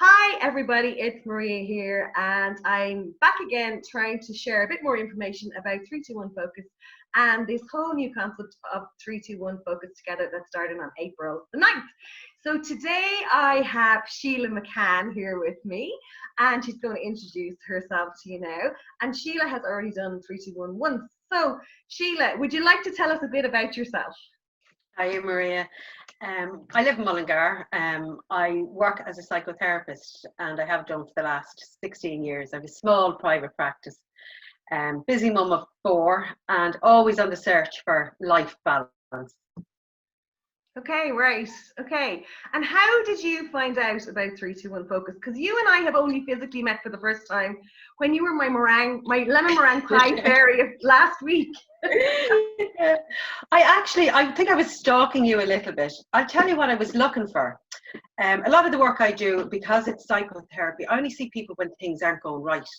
Hi everybody, it's Maria here, and I'm back again trying to share a bit more information about 321 Focus and this whole new concept of 321 Focus Together that started on April the 9th. So today I have Sheelagh McCann here with me, and she's going to introduce herself to you now. And Sheelagh has already done 321 once. So Sheelagh, would you like to tell us a bit about yourself? Hi, Maria. I live in Mullingar. I work as a psychotherapist, and I have done for the last 16 years. I have a small private practice, busy mum of 4, and always on the search for life balance. Okay, right. Okay. And how did you find out about 321 Focus? Because you and I have only physically met for the first time when you were my lemon meringue pie fairy of last week. I think I was stalking you a little bit. I'll tell you what I was looking for. A lot of the work I do, because it's psychotherapy, I only see people when things aren't going right.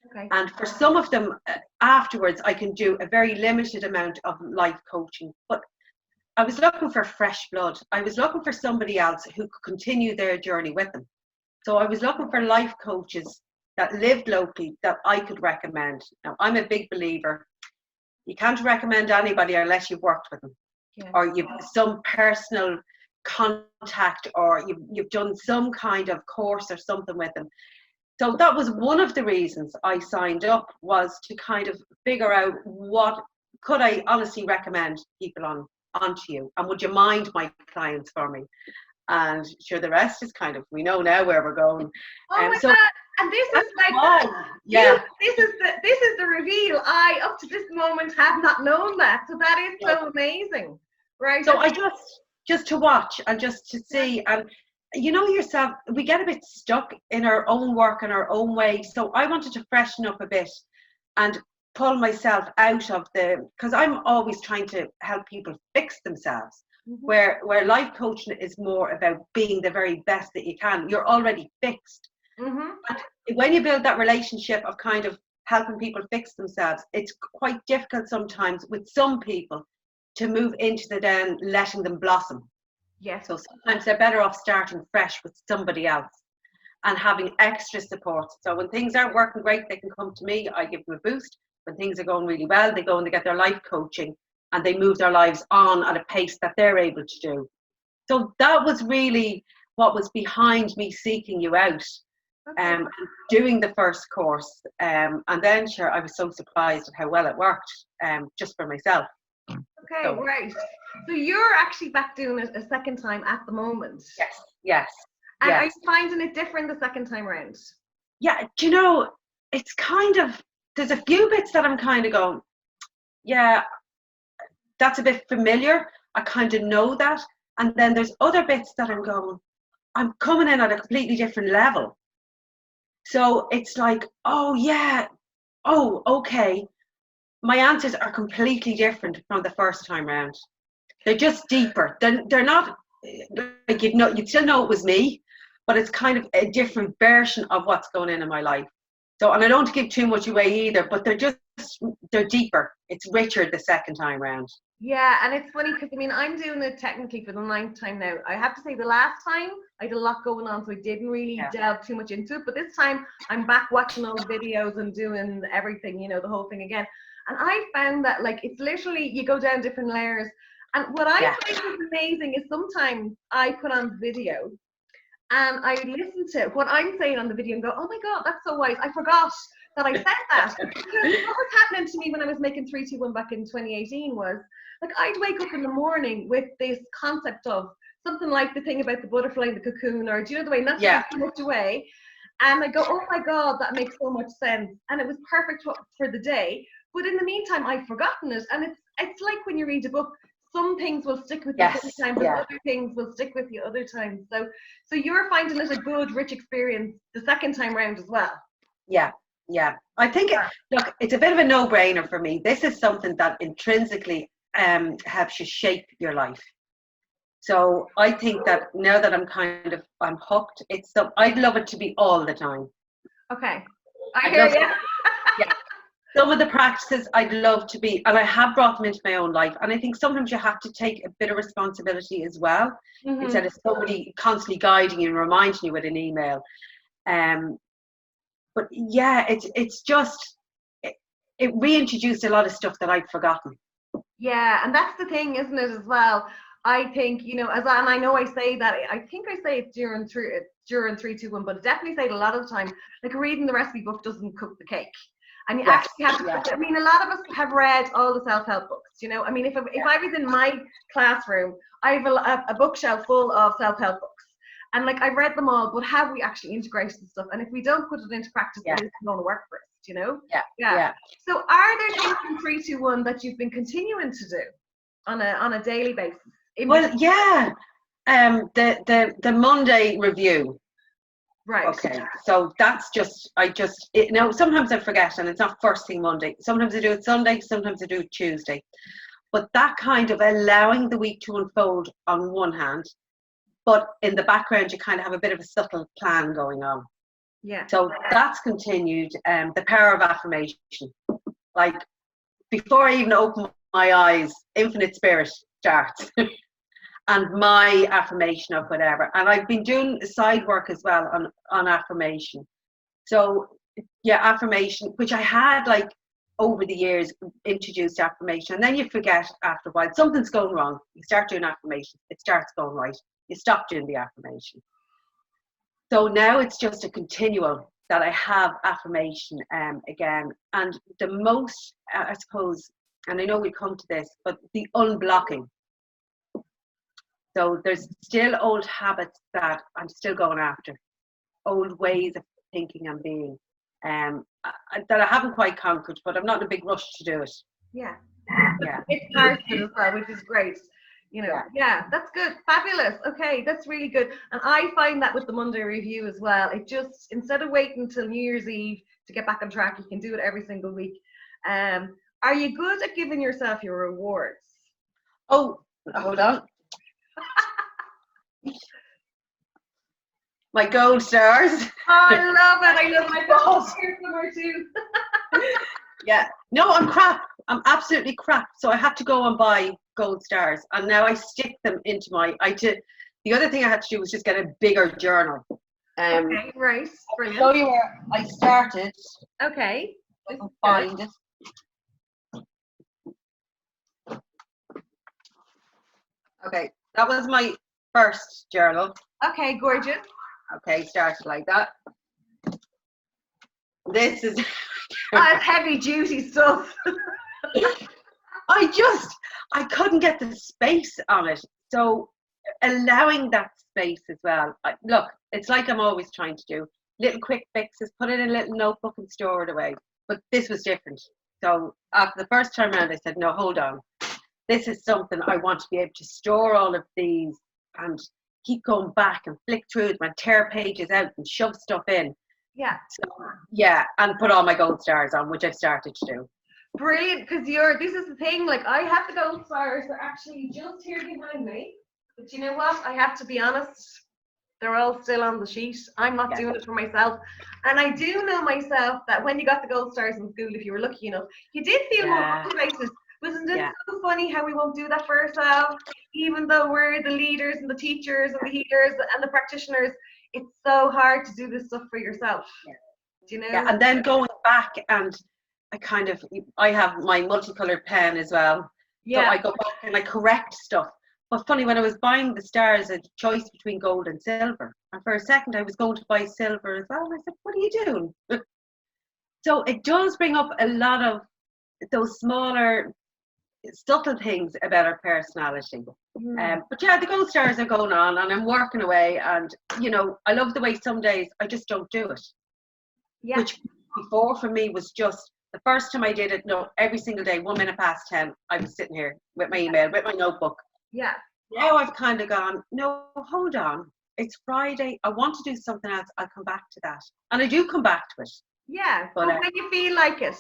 Okay. And for some of them, afterwards, I can do a very limited amount of life coaching. But I was looking for fresh blood. I was looking for somebody else who could continue their journey with them. So I was looking for life coaches that lived locally that I could recommend. Now, I'm a big believer. You can't recommend anybody unless you've worked with them, or you've some personal contact, or you've done some kind of course or something with them. So that was one of the reasons I signed up, was to kind of figure out what could I honestly recommend people onto you, and would you mind my clients for me? And sure, the rest is kind of, we know now where we're going. Oh my God. And this is like, this is the reveal. I, up to this moment, have not known that. So that is so amazing, right? So I just to watch and just to see, and you know yourself, we get a bit stuck in our own work and our own way. So I wanted to freshen up a bit and pull myself out of because I'm always trying to help people fix themselves. Where life coaching is more about being the very best that you can. You're already fixed. And when you build that relationship of kind of helping people fix themselves, it's quite difficult sometimes with some people to move into the then letting them blossom. Yes. So sometimes they're better off starting fresh with somebody else and having extra support. So when things aren't working great, they can come to me. I give them a boost. When things are going really well, they go and they get their life coaching, and they move their lives on at a pace that they're able to do. So that was really what was behind me seeking you out, and doing the first course. And then, sure, I was so surprised at how well it worked, just for myself. Okay, so, right. So you're actually back doing it a second time at the moment. Yes. And are you finding it different the second time around? Yeah, do you know, it's kind of, there's a few bits that I'm kind of going, yeah, that's a bit familiar. I kind of know that. And then there's other bits that I'm going, I'm coming in at a completely different level. So it's like, oh yeah, oh, okay. My answers are completely different from the first time round. They're just deeper. They're not, like, you'd still know it was me, but it's kind of a different version of what's going in my life. So, and I don't give too much away either, but they're deeper. It's richer the second time round. Yeah, and it's funny because, I mean, I'm doing it technically for the 9th time now. I have to say the last time I had a lot going on, so I didn't really delve too much into it. But this time I'm back watching all the videos and doing everything, you know, the whole thing again. And I found that, like, it's literally, you go down different layers. And what I find is amazing is sometimes I put on video and I listen to what I'm saying on the video and go, oh my God, that's so wise. I forgot that I said that. Because what was happening to me when I was making 321 back in 2018 was, like, I'd wake up in the morning with this concept of something like the thing about the butterfly in the cocoon, or do you know the way, not too much away. And I go, oh my God, that makes so much sense. And it was perfect for the day. But in the meantime, I've forgotten it. And it's like when you read a book, some things will stick with you sometimes, but other things will stick with you other times. So you're finding it a good, rich experience the second time round as well. Yeah. I think, look, it's a bit of a no-brainer for me. This is something that intrinsically helps you shape your life. So I think that now that I'm hooked, I'd love it to be all the time. Okay. I hear you. Some of the practices I'd love to be, and I have brought them into my own life. And I think sometimes you have to take a bit of responsibility as well, instead of somebody constantly guiding you and reminding you with an email. But yeah, it's just, it reintroduced a lot of stuff that I'd forgotten. Yeah, and that's the thing, isn't it, as well? I think, you know, and I know I say that, I think I say it during 3, 2, 1, but I definitely say it a lot of the time, like reading the recipe book doesn't cook the cake. And you actually have to, I mean, a lot of us have read all the self-help books, you know? I mean, if I was in my classroom, I have a bookshelf full of self-help books. And like, I've read them all, but have we actually integrated the stuff? And if we don't put it into practice, then it's going to work for us, you know? Yeah. So are there things in 3, 2, 1 that you've been continuing to do on a daily basis? Well, yeah. The Monday review. Right. Okay. So that's just, sometimes I forget, and it's not first thing Monday. Sometimes I do it Sunday, sometimes I do it Tuesday. But that kind of allowing the week to unfold on one hand, but in the background you kind of have a bit of a subtle plan going on. Yeah. So that's continued. The power of affirmation. Like, before I even open my eyes, Infinite Spirit starts. And my affirmation of whatever. And I've been doing side work as well on affirmation. So yeah, affirmation, which I had like over the years introduced affirmation, and then you forget after a while, something's going wrong. You start doing affirmation, it starts going right. You stop doing the affirmation. So now it's just a continual that I have affirmation again. And the most, I suppose, and I know we'll come to this, but the unblocking. So there's still old habits that I'm still going after, old ways of thinking and being, that I haven't quite conquered, but I'm not in a big rush to do it. Yeah. It's part of it as well, which is great. You know, that's good. Fabulous. Okay, that's really good. And I find that with the Monday review as well, it just, instead of waiting till New Year's Eve to get back on track, you can do it every single week. Are you good at giving yourself your rewards? Oh, hold on. My gold stars. Oh, I love it. I love my gold stars somewhere too. Yeah. No, I'm crap. I'm absolutely crap. So I had to go and buy gold stars, and now I stick them into the other thing I had to do was just get a bigger journal. Okay, right. Brilliant. I'll show you where I started. Okay. I can find it. Okay, that was my first journal. Okay, gorgeous. Okay, started like that. This is it's heavy duty stuff. I couldn't get the space on it. So allowing that space as well. Look, it's like I'm always trying to do. Little quick fixes, put it in a little notebook and store it away. But this was different. So after the first time around, I said, no, hold on. This is something I want to be able to store all of these and keep going back and flick through them and tear pages out and shove stuff in. Yeah. So, yeah, and put all my gold stars on, which I've started to do. Brilliant, because this is the thing, like I have the gold stars, they're actually just here behind me. But you know what? I have to be honest, they're all still on the sheet. I'm not doing it for myself. And I do know myself that when you got the gold stars in school, if you were lucky enough, you did feel more motivated. Wasn't it so funny how we won't do that for ourselves, even though we're the leaders and the teachers and the healers and the practitioners? It's so hard to do this stuff for yourself. Yeah. Do you know? Yeah, and then going back, and I have my multicolored pen as well. Yeah. So I go back and I correct stuff. But funny, when I was buying the stars, a choice between gold and silver. And for a second, I was going to buy silver as well. And I said, what are you doing? So it does bring up a lot of those smaller, subtle things about our personality. But yeah, the gold stars are going on, and I'm working away. And, you know, I love the way some days I just don't do it. Yeah. Which before for me was just, the first time I did it, no, every single day, 1 minute past 10, I was sitting here with my email, with my notebook. Yeah. Now I've kind of gone, no, hold on. It's Friday. I want to do something else. I'll come back to that. And I do come back to it. Yeah. But when you feel like it.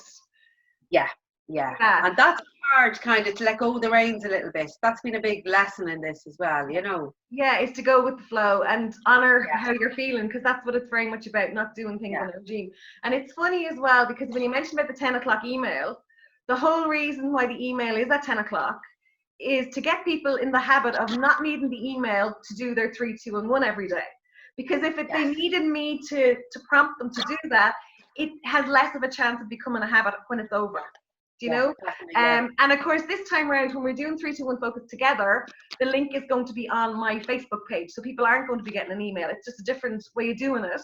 Yeah. Yeah. And that's hard kind of to let go of the reins a little bit. That's been a big lesson in this as well, you know. Yeah, it's to go with the flow and honor how you're feeling, because that's what it's very much about, not doing things on a regime. And it's funny as well, because when you mentioned about the 10 o'clock email, the whole reason why the email is at 10 o'clock is to get people in the habit of not needing the email to do their 3, 2, and 1 every day. Because if they needed me to prompt them to do that, it has less of a chance of becoming a habit when it's over. Do you know? And of course, this time around, when we're doing 3, 2, 1 focus together, the link is going to be on my Facebook page, so people aren't going to be getting an email. It's just a different way of doing it.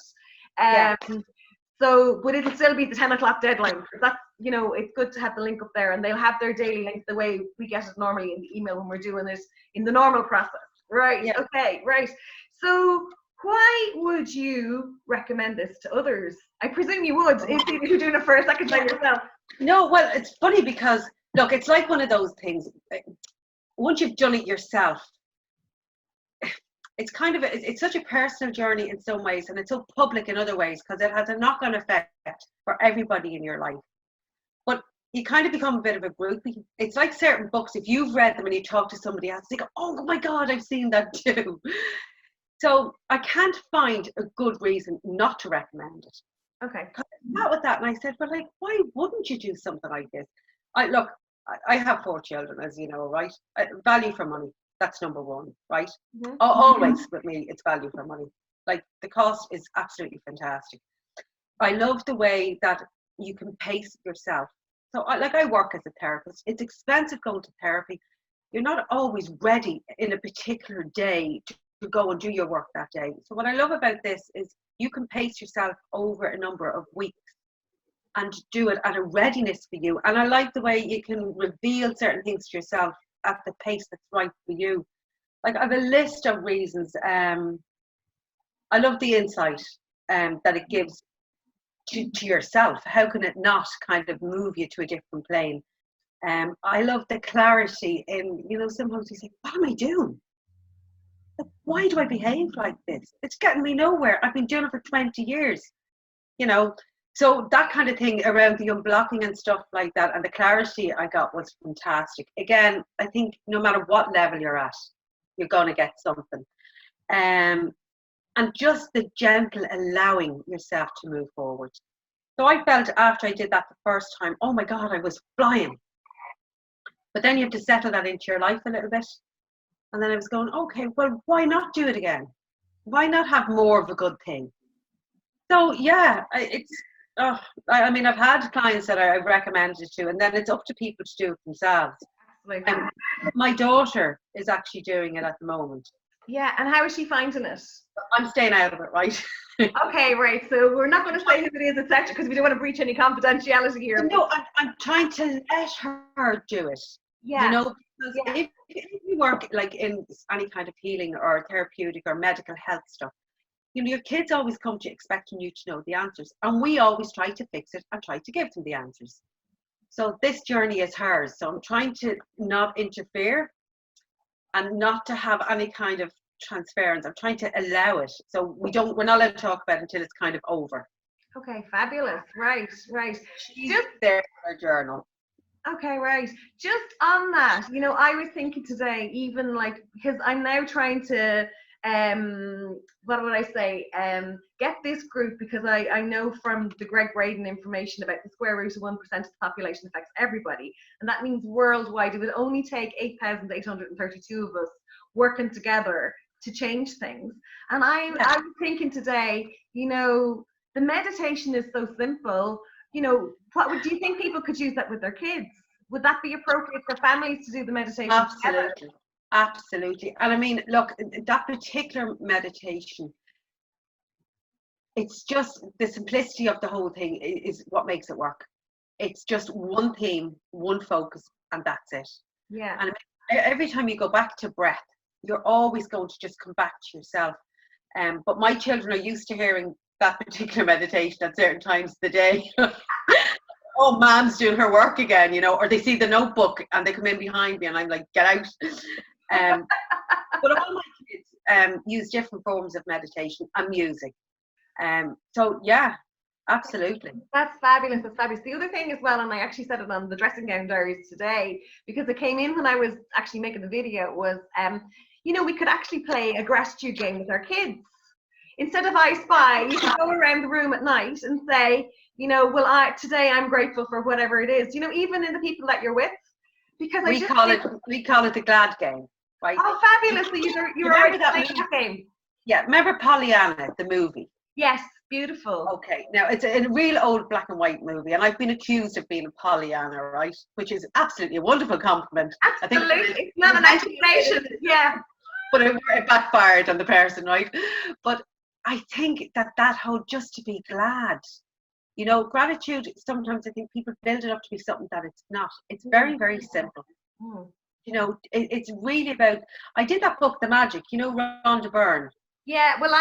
So, but it'll still be the 10 o'clock deadline. That's, you know, it's good to have the link up there, and they'll have their daily link the way we get it normally in the email when we're doing it in the normal process. Right? Yeah. Okay. Right. So, why would you recommend this to others? I presume you would, if you're doing it for a second time yourself. No, well, it's funny because, look, it's like one of those things. Once you've done it yourself, it's kind of, it's such a personal journey in some ways, and it's so public in other ways, because it has a knock-on effect for everybody in your life. But you kind of become a bit of a groupie. It's like certain books, if you've read them and you talk to somebody else, they go, oh my God, I've seen that too. So I can't find a good reason not to recommend it. Okay. I sat with that and I said, well, like, why wouldn't you do something like this? I have 4 children, as you know, right? Value for money, that's number one, right? Mm-hmm. Always with me, it's value for money. Like, the cost is absolutely fantastic. I love the way that you can pace yourself. So, I work as a therapist. It's expensive going to therapy. You're not always ready in a particular day to go and do your work that day. So what I love about this is you can pace yourself over a number of weeks and do it at a readiness for you. And I like the way you can reveal certain things to yourself at the pace that's right for you. Like, I have a list of reasons. I love the insight that it gives to yourself. How can it not kind of move you to a different plane? I love the clarity in, you know, sometimes you say, what am I doing? Why do I behave like this? It's getting me nowhere. I've been doing it for 20 years, you know. So that kind of thing around the unblocking and stuff like that, and the clarity I got was fantastic. Again, I think no matter what level you're at, you're going to get something. And just the gentle allowing yourself to move forward. So I felt after I did that the first time, oh my God, I was flying. But then you have to settle that into your life a little bit. And then I was going, okay, well, why not do it again? Why not have more of a good thing? So yeah, I mean, I've had clients that I've recommended it to, and then it's up to people to do it themselves. My daughter is actually doing it at the moment. Yeah, and how is she finding it? I'm staying out of it, right? Okay, right. So we're not going to say who it is, etc., because we don't want to breach any confidentiality here. No, I'm trying to let her do it. Yeah. You know, because if you work like in any kind of healing or therapeutic or medical health stuff, you know, your kids always come to expecting you to know the answers, and we always try to fix it and try to give them the answers. So this journey is hers. So I'm trying to not interfere and not to have any kind of transference. I'm trying to allow it. So we're not allowed to talk about it until it's kind of over. Okay, fabulous. Right. She's just there for a journal. Okay, right. Just on that, you know, I was thinking today, even like, because I'm now trying to, what would I say, get this group, because I know from the Greg Braden information about the square root of 1% of the population affects everybody. And that means worldwide, it would only take 8,832 of us working together to change things. And I was thinking today, you know, the meditation is so simple. You know, do you think people could use that with their kids? Would that be appropriate for families to do the meditation? Absolutely. And I mean, look, that particular meditation, it's just the simplicity of the whole thing is what makes it work. It's just one theme, one focus, and that's it. Yeah. And every time you go back to breath, you're always going to just come back to yourself. But my children are used to hearing that particular meditation at certain times of the day. Oh, mom's doing her work again, you know, or they see the notebook and they come in behind me and I'm like, get out. But all my kids use different forms of meditation and music. So yeah, Absolutely. That's fabulous. That's fabulous. The other thing as well, and I actually said it on the dressing gown diaries today, because it came in when I was actually making the video, was, we could actually play a gratitude game with our kids. Instead of I Spy, you could go around the room at night and say, today I'm grateful for whatever it is, even in the people that you're with. Because we call it the glad game, right? Oh, fabulous. So you're already playing that game. Yeah, remember Pollyanna, the movie? Yes, beautiful. Okay, now it's a real old black and white movie, and I've been accused of being a Pollyanna, right? Which is absolutely a wonderful compliment. Absolutely. I think it's not an accusation, yeah. But it backfired on the person, right? But I think that whole just to be glad, gratitude, sometimes I think people build it up to be something that it's not. It's very, very simple. It's really about, I did that book, The Magic, Rhonda Byrne. Yeah, well,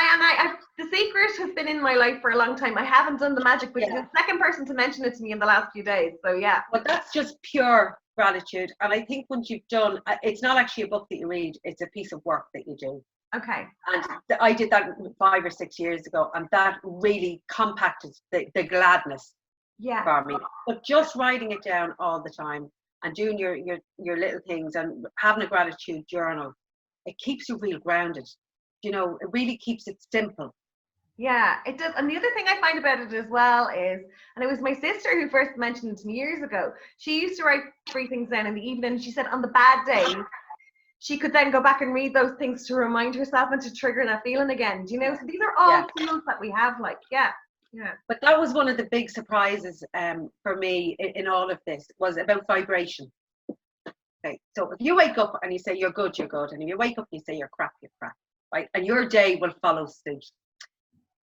The Secret has been in my life for a long time. I haven't done The Magic, but you're the second person to mention it to me in the last few days. So, yeah. But that's just pure gratitude. And I think once you've done, it's not actually a book that you read, it's a piece of work that you do. Okay. And I did that 5 or 6 years ago, and that really compacted the gladness for me. But just writing it down all the time and doing your little things and having a gratitude journal, it keeps you real grounded. It really keeps it simple. Yeah, it does. And the other thing I find about it as well is, and it was my sister who first mentioned it to me years ago, she used to write 3 things down in the evening. She said on the bad day, she could then go back and read those things to remind herself and to trigger that feeling again. So these are all tools that we have, yeah. But that was one of the big surprises for me in all of this, was about vibration. Okay, so if you wake up and you say you're good, you're good. And if you wake up and you say you're crap, you're crap. Right, and your day will follow suit.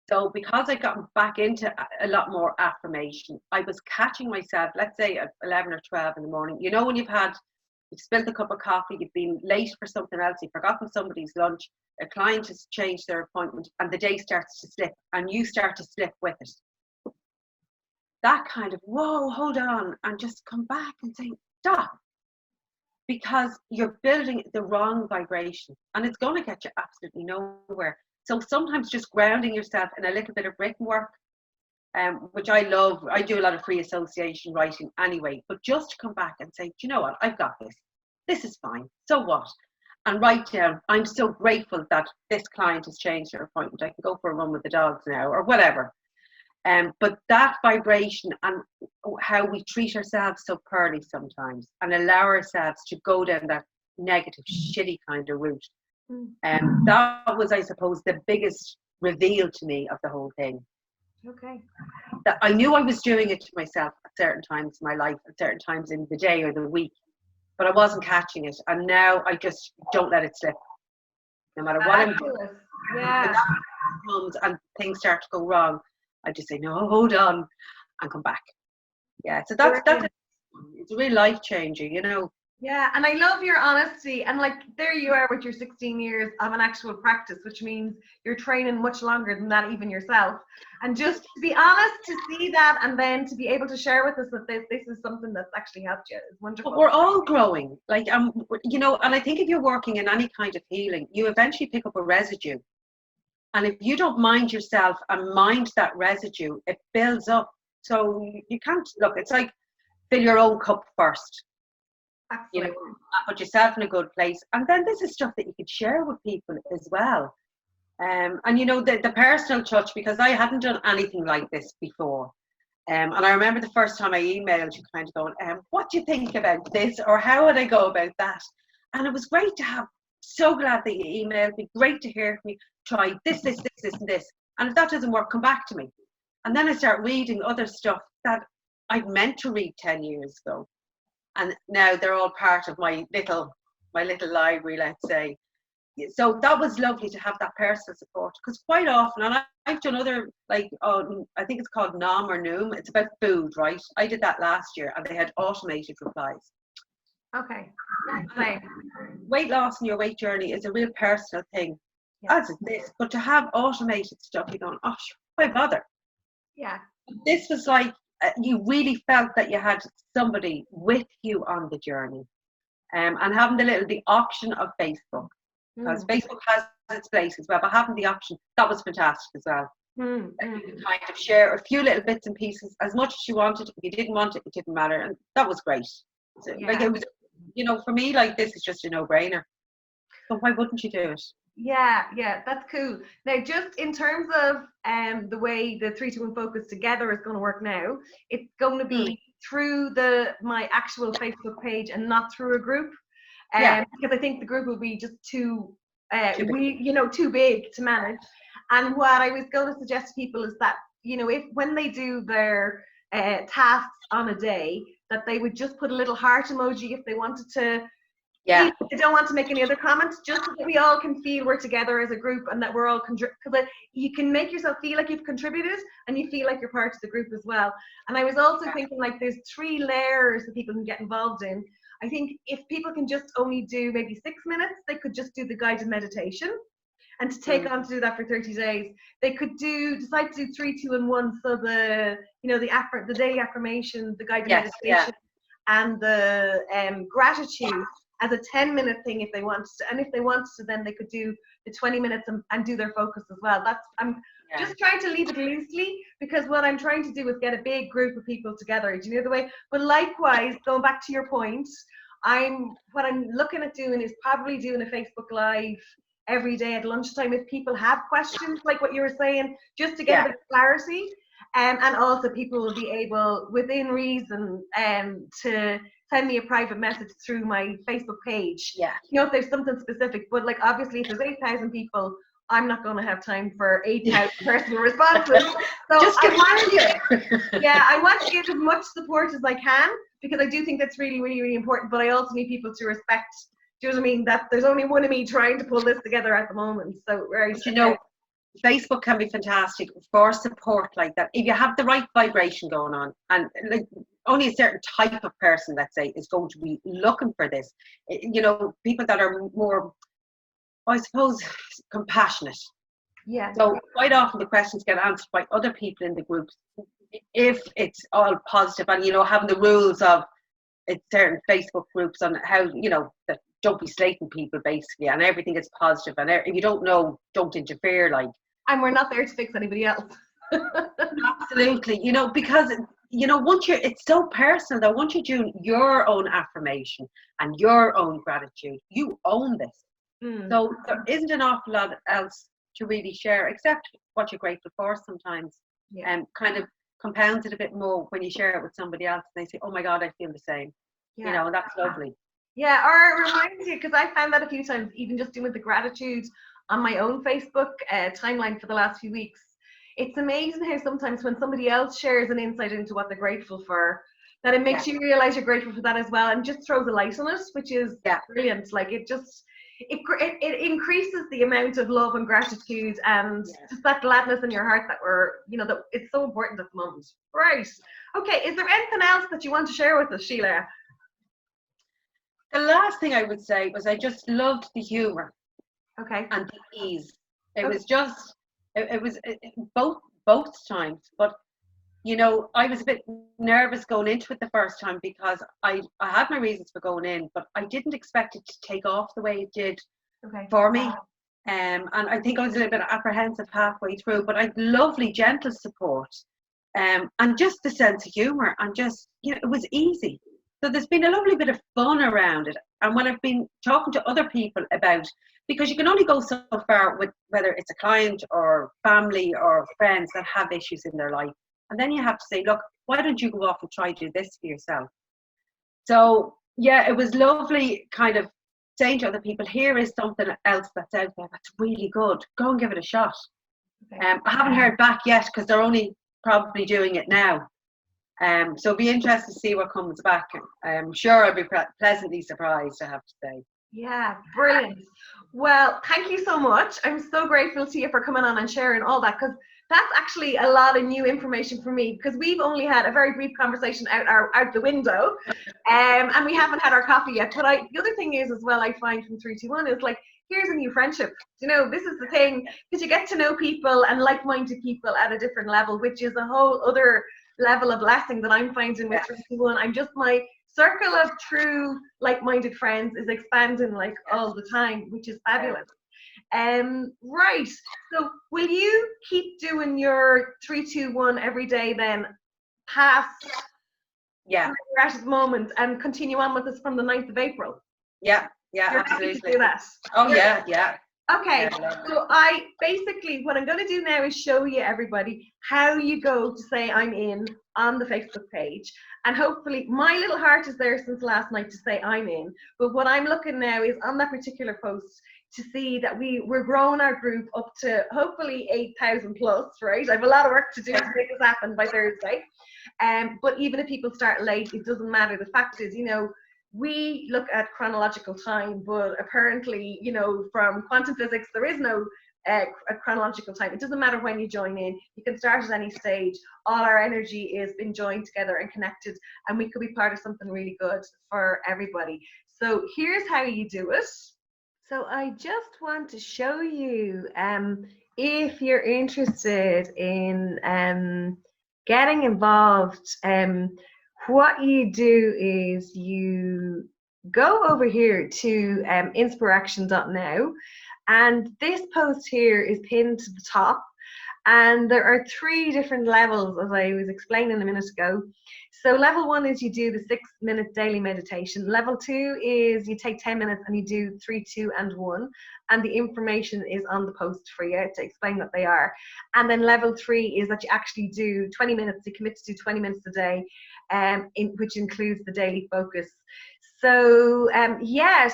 So because I got back into a lot more affirmation, I was catching myself, let's say at 11 or 12 in the morning, when you've spilled a cup of coffee, you've been late for something else, you've forgotten somebody's lunch, a client has changed their appointment, and the day starts to slip, and you start to slip with it. That kind of, whoa, hold on, and just come back and say, stop. Because you're building the wrong vibration, and it's going to get you absolutely nowhere. So sometimes just grounding yourself in a little bit of written work, which I love. I do a lot of free association writing anyway, but just to come back and say, do you know what, I've got this. This is fine. So what? And write down, I'm so grateful that this client has changed their appointment. I can go for a run with the dogs now, or whatever. But that vibration and how we treat ourselves so poorly sometimes, and allow ourselves to go down that negative, shitty kind of route. That was, I suppose, the biggest reveal to me of the whole thing. Okay. That I knew I was doing it to myself at certain times in my life, at certain times in the day or the week, but I wasn't catching it. And now I just don't let it slip. No matter what I'm doing. Yeah. Comes and things start to go wrong, I just say, no, hold on, and come back. Yeah, so that's it's really life changing, Yeah, and I love your honesty, and there you are with your 16 years of an actual practice, which means you're training much longer than that even yourself. And just to be honest, to see that, and then to be able to share with us that this is something that's actually helped you is wonderful. But we're all growing, and I think if you're working in any kind of healing, you eventually pick up a residue. And if you don't mind yourself and mind that residue, it builds up. So you can't, it's like fill your own cup first. Absolutely. Put yourself in a good place. And then this is stuff that you could share with people as well. And the personal touch, because I hadn't done anything like this before. And I remember the first time I emailed you kind of going, what do you think about this? Or how would I go about that? And it was great to have, so glad that you emailed me, great to hear from you. Try this, and this. And if that doesn't work, come back to me. And then I start reading other stuff that I'd meant to read 10 years ago. And now they're all part of my little library, let's say. So that was lovely to have that personal support, because quite often, and I've done other, I think it's called Nom or Noom, it's about food, right? I did that last year, and they had automated replies. Okay. Weight loss and your weight journey is a real personal thing, as is this. But to have automated stuff, you're going, oh, why bother? Yeah. This was you really felt that you had somebody with you on the journey, and having the option of Facebook, because Facebook has its place as well, but having the option, that was fantastic as well. that you could kind of share a few little bits and pieces as much as you wanted. If you didn't want it, it didn't matter, and that was great. So, like, it was, for me, like, this is just a no-brainer. So why wouldn't you do it? Yeah, that's cool. Now, just in terms of the way the 3-2-1 Focus Together is going to work now, it's going to be through my actual Facebook page and not through a group. Because I think the group will be just too big to manage. And what I was going to suggest to people is that, when they do their tasks on a day, that they would just put a little heart emoji if they wanted to. They don't want to make any other comments, just so that we all can feel we're together as a group and that we're all because you can make yourself feel like you've contributed and you feel like you're part of the group as well. And I was also thinking, like, there's 3 layers that people can get involved in. I think if people can just only do maybe 6 minutes, they could just do the guided meditation. And to take on to do that for 30 days, they could decide to do 3, 2, and 1. So the daily affirmation, the guided meditation, and the gratitude as a 10-minute thing if they wanted to. And if they wanted to, then they could do the 20 minutes and do their focus as well. I'm just trying to leave it loosely, because what I'm trying to do is get a big group of people together. Do you know the way? But likewise, going back to your point, what I'm looking at doing is probably doing a Facebook Live every day at lunchtime if people have questions, like what you were saying, just to get a bit of clarity. And also people will be able, within reason, to send me a private message through my Facebook page. If there's something specific. But, like, obviously if there's 8,000 people, I'm not going to have time for 8,000 personal responses. So just I want to give as much support as I can, because I do think that's really, really, really important. But I also need people to respect, do you know what I mean, that there's only one of me trying to pull this together at the moment. So, Facebook can be fantastic for support like that. If you have the right vibration going on, and, like, only a certain type of person, let's say, is going to be looking for this. People that are more, I suppose, compassionate. So quite often the questions get answered by other people in the groups if it's all positive, and, having the rules of certain Facebook groups on how, that don't be slating people, basically, and everything is positive, and if you don't know, don't interfere, like. And we're not there to fix anybody else. Absolutely, because it's so personal that once you're doing your own affirmation and your own gratitude, you own this. So there isn't an awful lot else to really share except what you're grateful for sometimes. And kind of compounds it a bit more when you share it with somebody else and they say, oh my God, I feel the same. That's lovely. Or it reminds you, because I found that a few times, even just doing the gratitude on my own Facebook timeline for the last few weeks. It's amazing how sometimes when somebody else shares an insight into what they're grateful for, that it makes you realize you're grateful for that as well, and just throws a light on it, which is brilliant. Like, it increases the amount of love and gratitude and just that gladness in your heart that that it's so important at the moment. Right. Okay. Is there anything else that you want to share with us, Sheelagh? The last thing I would say was I just loved the humor. Okay. And the ease. It was just, it was both times. But, I was a bit nervous going into it the first time because I had my reasons for going in, but I didn't expect it to take off the way it did for me. And I think I was a little bit apprehensive halfway through, but I had lovely, gentle support. And just the sense of humor, and just, it was easy. So there's been a lovely bit of fun around it. And when I've been talking to other people about, because you can only go so far with whether it's a client or family or friends that have issues in their life. And then you have to say, look, why don't you go off and try to do this for yourself? So, it was lovely kind of saying to other people, here is something else that's out there that's really good. Go and give it a shot. I haven't heard back yet because they're only probably doing it now. So it'll be interesting to see what comes back. I'm sure I'll be pleasantly surprised, I have to say. Yeah, brilliant. Well, thank you so much. I'm so grateful to you for coming on and sharing all that, because that's actually a lot of new information for me, because we've only had a very brief conversation out the window, and we haven't had our coffee yet. But the other thing is as well, I find from 3-2-1 is, like, here's a new friendship. This is the thing, because you get to know people and like-minded people at a different level, which is a whole other level of blessing that I'm finding with 3-2-1. I'm just, my circle of true like-minded friends is expanding, like, all the time, which is fabulous. Right. So will you keep doing your 3-2-1 every day then past Yeah. where you're at the moment and continue on with us from the 9th of April? Yeah. Yeah. You're happy to Absolutely. do that? Oh yeah. Yeah. Okay, Yeah, so basically what I'm going to do now is show you everybody how you go to say I'm in on the Facebook page, and hopefully my little heart is there since last night to say I'm in, but what I'm looking now is on that particular post to see that we're growing our group up to hopefully 8,000 plus, right? I have a lot of work to do to make this happen by Thursday, but even if people start late, it doesn't matter. The fact is, we look at chronological time, but apparently, from quantum physics, there is no a chronological time. It doesn't matter when you join in. You can start at any stage. All our energy is being joined together and connected, and we could be part of something really good for everybody. So here's how you do it. So I just want to show you, if you're interested in getting involved, what you do is you go over here to inspiraction.now, and this post here is pinned to the top, and there are 3 different levels, as I was explaining a minute ago. So level 1 is you do the 6-minute daily meditation. Level 2 is you take 10 minutes and you do 3, 2, and 1. And the information is on the post for you to explain what they are. And then level 3 is that you actually do 20 minutes, you commit to do 20 minutes a day, which includes the daily focus. So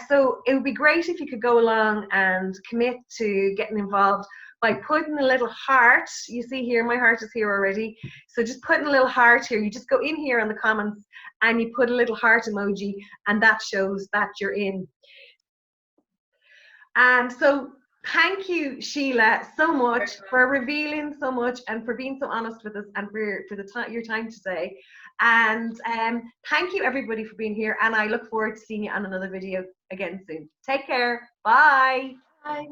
so it would be great if you could go along and commit to getting involved by putting a little heart. You see here, my heart is here already. So just putting a little heart here. You just go in here on the comments and you put a little heart emoji, and that shows that you're in. And so thank you, Sheelagh, so much for revealing so much and for being so honest with us and for your time today. And thank you everybody for being here, and I look forward to seeing you on another video again soon. Take care. Bye. Bye.